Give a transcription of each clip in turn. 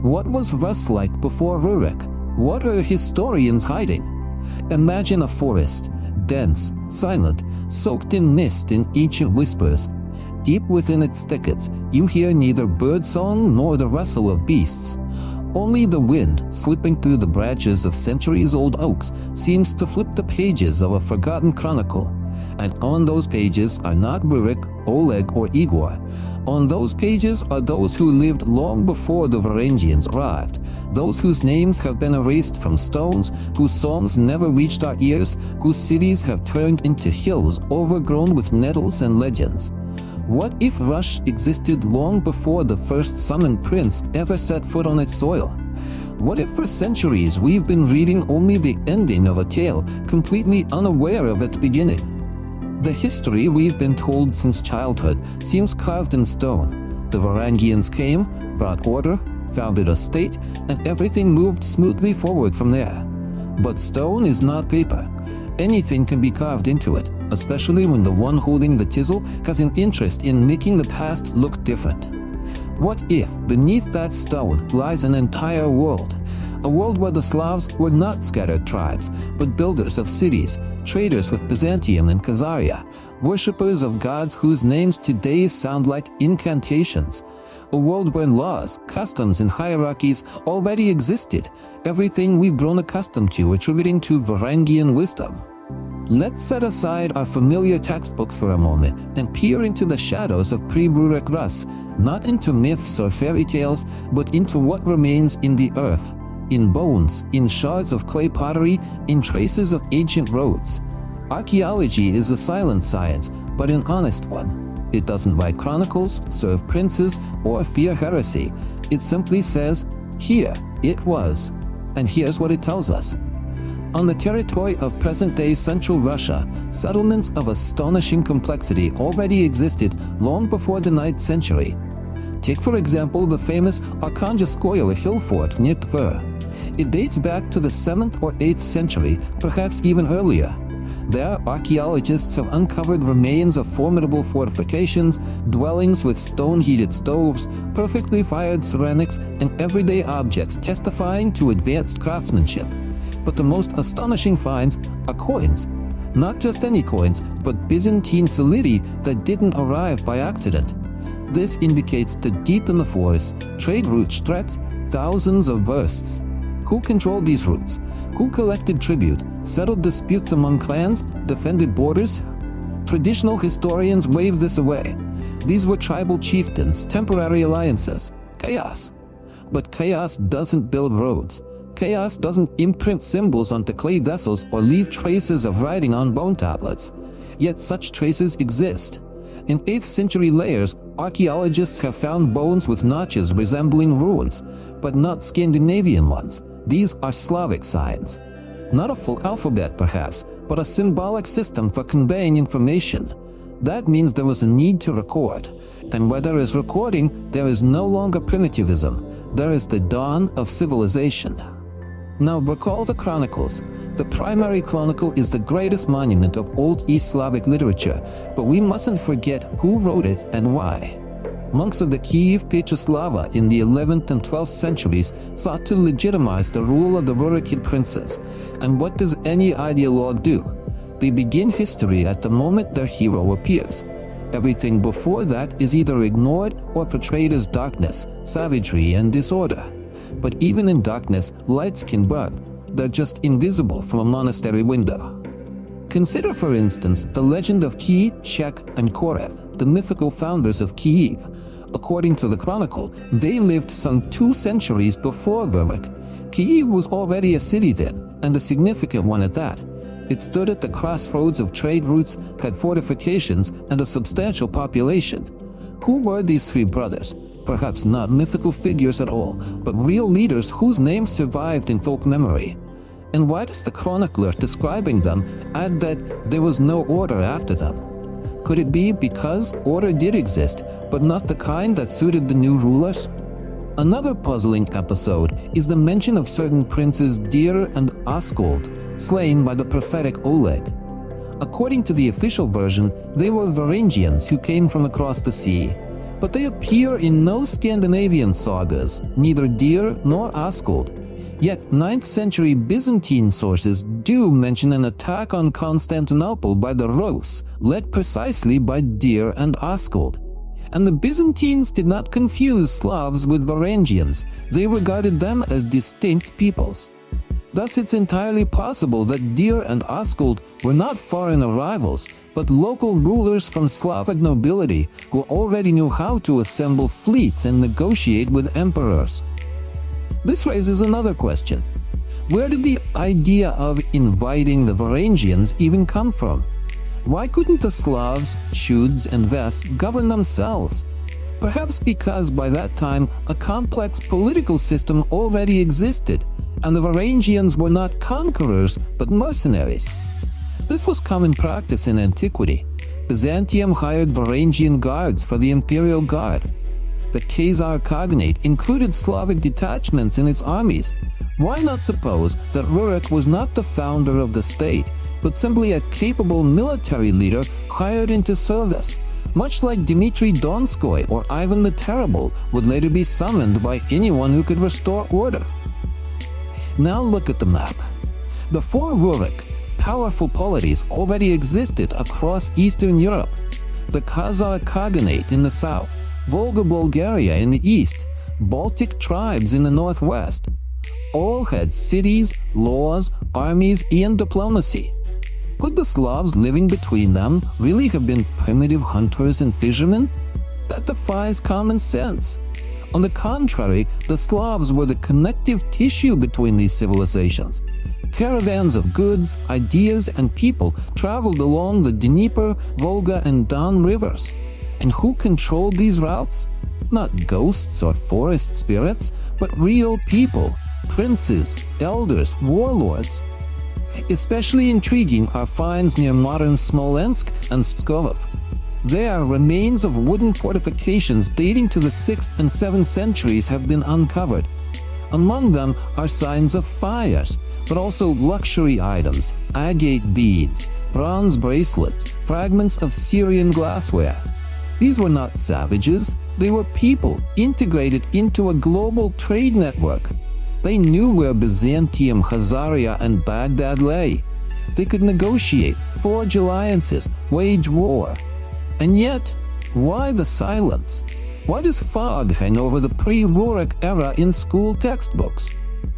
What was Rus like before Rurik? What are historians hiding? Imagine a forest, dense, silent, soaked in mist and ancient whispers. Deep within its thickets, you hear neither birdsong nor the rustle of beasts. Only the wind, slipping through the branches of centuries-old oaks, seems to flip the pages of a forgotten chronicle. And on those pages are not Rurik, Oleg, or Igor. On those pages are those who lived long before the Varangians arrived, those whose names have been erased from stones, whose songs never reached our ears, whose cities have turned into hills overgrown with nettles and legends. What if Rus existed long before the first summoned prince ever set foot on its soil? What if for centuries we've been reading only the ending of a tale, completely unaware of its beginning? The history we've been told since childhood seems carved in stone. The Varangians came, brought order, founded a state, and everything moved smoothly forward from there. But stone is not paper. Anything can be carved into it, especially when the one holding the chisel has an interest in making the past look different. What if beneath that stone lies an entire world? A world where the Slavs were not scattered tribes, but builders of cities, traders with Byzantium and Khazaria, worshippers of gods whose names today sound like incantations. A world where laws, customs, and hierarchies already existed, everything we've grown accustomed to attributing to Varangian wisdom. Let's set aside our familiar textbooks for a moment and peer into the shadows of Pre-Rurik Rus, not into myths or fairy tales, but into what remains in the earth, in bones, in shards of clay pottery, in traces of ancient roads. Archaeology is a silent science, but an honest one. It doesn't write chronicles, serve princes, or fear heresy. It simply says, here it was, and here's what it tells us. On the territory of present-day Central Russia, settlements of astonishing complexity already existed long before the 9th century. Take for example the famous Arkhangelskoye Hillfort near Tver. It dates back to the 7th or 8th century, perhaps even earlier. There, archaeologists have uncovered remains of formidable fortifications, dwellings with stone-heated stoves, perfectly fired ceramics, and everyday objects testifying to advanced craftsmanship. But the most astonishing finds are coins. Not just any coins, but Byzantine solidi that didn't arrive by accident. This indicates that deep in the forest, trade routes stretched thousands of versts. Who controlled these routes? Who collected tribute, settled disputes among clans, defended borders? Traditional historians wave this away. These were tribal chieftains, temporary alliances. Chaos. But chaos doesn't build roads. Chaos doesn't imprint symbols onto clay vessels or leave traces of writing on bone tablets. Yet such traces exist. In 8th century layers, archaeologists have found bones with notches resembling runes, but not Scandinavian ones. These are Slavic signs. Not a full alphabet perhaps, but a symbolic system for conveying information. That means there was a need to record. And where there is recording, there is no longer primitivism. There is the dawn of civilization. Now recall the Chronicles. The primary chronicle is the greatest monument of Old East Slavic literature, but we mustn't forget who wrote it and why. Monks of the Kiev Petroslava in the 11th and 12th centuries sought to legitimize the rule of the Rurikid princes. And what does any ideologue do? They begin history at the moment their hero appears. Everything before that is either ignored or portrayed as darkness, savagery, and disorder. But even in darkness, lights can burn. They're just invisible from a monastery window. Consider, for instance, the legend of Kiev, Chek, and Khoryv, the mythical founders of Kiev. According to the Chronicle, they lived some 2 centuries before Rurik. Kiev was already a city then, and a significant one at that. It stood at the crossroads of trade routes, had fortifications, and a substantial population. Who were these 3 brothers? Perhaps not mythical figures at all, but real leaders whose names survived in folk memory. And why does the chronicler describing them add that there was no order after them? Could it be because order did exist, but not the kind that suited the new rulers? Another puzzling episode is the mention of certain princes Dir and Askold, slain by the prophetic Oleg. According to the official version, they were Varangians who came from across the sea. but they appear in no Scandinavian sagas, neither Dir nor Askold. Yet 9th century Byzantine sources do mention an attack on Constantinople by the Rus, led precisely by Dir and Askold. And the Byzantines did not confuse Slavs with Varangians, they regarded them as distinct peoples. Thus it's entirely possible that Dir and Askold were not foreign arrivals, but local rulers from Slavic nobility who already knew how to assemble fleets and negotiate with emperors. This raises another question. Where did the idea of inviting the Varangians even come from? Why couldn't the Slavs, Shuds, and Vests govern themselves? Perhaps because by that time a complex political system already existed, and the Varangians were not conquerors but mercenaries. This was common practice in antiquity. Byzantium hired Varangian guards for the imperial guard. The Khazar Khaganate included Slavic detachments in its armies. Why not suppose that Rurik was not the founder of the state, but simply a capable military leader hired into service, much like Dmitry Donskoy or Ivan the Terrible would later be summoned by anyone who could restore order? Now look at the map. Before Rurik, powerful polities already existed across Eastern Europe. The Khazar Khaganate in the south, Volga Bulgaria in the east, Baltic tribes in the northwest. All had cities, laws, armies, and diplomacy. Could the Slavs living between them really have been primitive hunters and fishermen? That defies common sense. On the contrary, the Slavs were the connective tissue between these civilizations. Caravans of goods, ideas, and people traveled along the Dnieper, Volga, and Don rivers. And who controlled these routes? Not ghosts or forest spirits, but real people, princes, elders, warlords. Especially intriguing are finds near modern Smolensk and Khoryv. There, remains of wooden fortifications dating to the 6th and 7th centuries have been uncovered. Among them are signs of fires, but also luxury items, agate beads, bronze bracelets, fragments of Syrian glassware. These were not savages, they were people integrated into a global trade network. They knew where Byzantium, Khazaria, and Baghdad lay. They could negotiate, forge alliances, wage war. And yet, why the silence? Why does fog hang over the pre-Rurik era in school textbooks?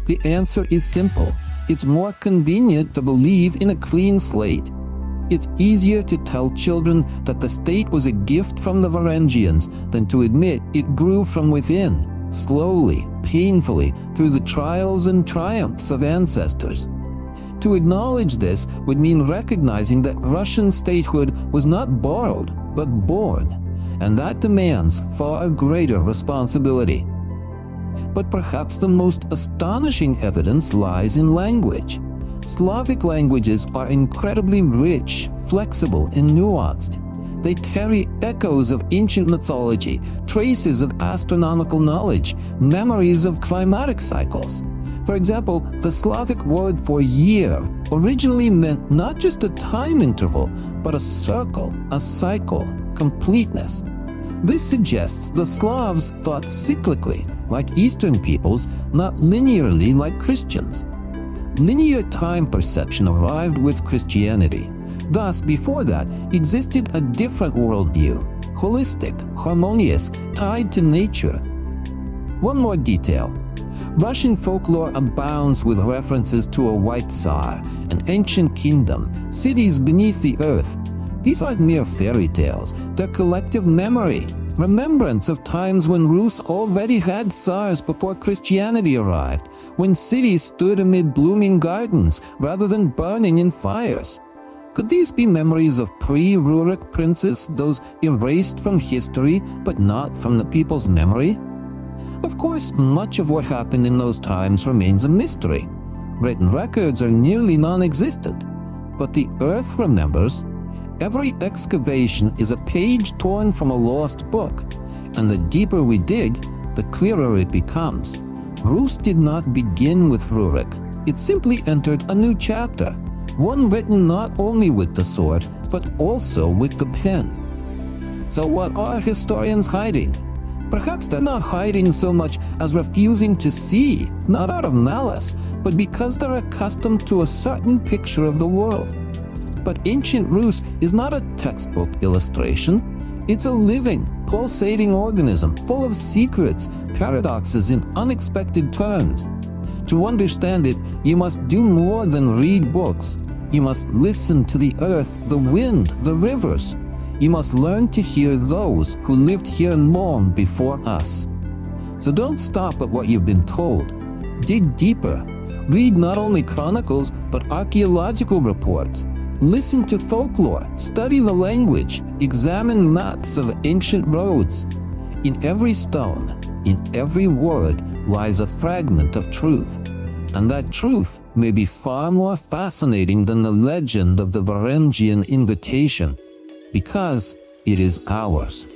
The answer is simple. It's more convenient to believe in a clean slate. It's easier to tell children that the state was a gift from the Varangians than to admit it grew from within, slowly, painfully, through the trials and triumphs of ancestors. To acknowledge this would mean recognizing that Russian statehood was not borrowed, but born, and that demands far greater responsibility. But perhaps the most astonishing evidence lies in language. Slavic languages are incredibly rich, flexible, and nuanced. They carry echoes of ancient mythology, traces of astronomical knowledge, memories of climatic cycles. For example, the Slavic word for year originally meant not just a time interval, but a circle, a cycle, completeness. This suggests the Slavs thought cyclically, like Eastern peoples, not linearly like Christians. Linear time perception arrived with Christianity. Thus, before that, existed a different worldview, holistic, harmonious, tied to nature. One more detail. Russian folklore abounds with references to a white Tsar, an ancient kingdom, cities beneath the earth. These aren't mere fairy tales, they're collective memory, remembrance of times when Rus already had Tsars before Christianity arrived, when cities stood amid blooming gardens rather than burning in fires. Could these be memories of pre-Rurik princes, those erased from history but not from the people's memory? Of course, much of what happened in those times remains a mystery. Written records are nearly non-existent, but the earth remembers. Every excavation is a page torn from a lost book, and the deeper we dig, the clearer it becomes. Rus did not begin with Rurik. It simply entered a new chapter, one written not only with the sword, but also with the pen. So what are historians hiding? Perhaps they're not hiding so much as refusing to see, not out of malice, but because they're accustomed to a certain picture of the world. But ancient Rus is not a textbook illustration. It's a living, pulsating organism full of secrets, paradoxes, and unexpected turns. To understand it, you must do more than read books. You must listen to the earth, the wind, the rivers. You must learn to hear those who lived here long before us. So don't stop at what you've been told. Dig deeper. Read not only chronicles, but archaeological reports. Listen to folklore, study the language, examine maps of ancient roads. In every stone, in every word, lies a fragment of truth. And that truth may be far more fascinating than the legend of the Varangian invitation, because it is ours.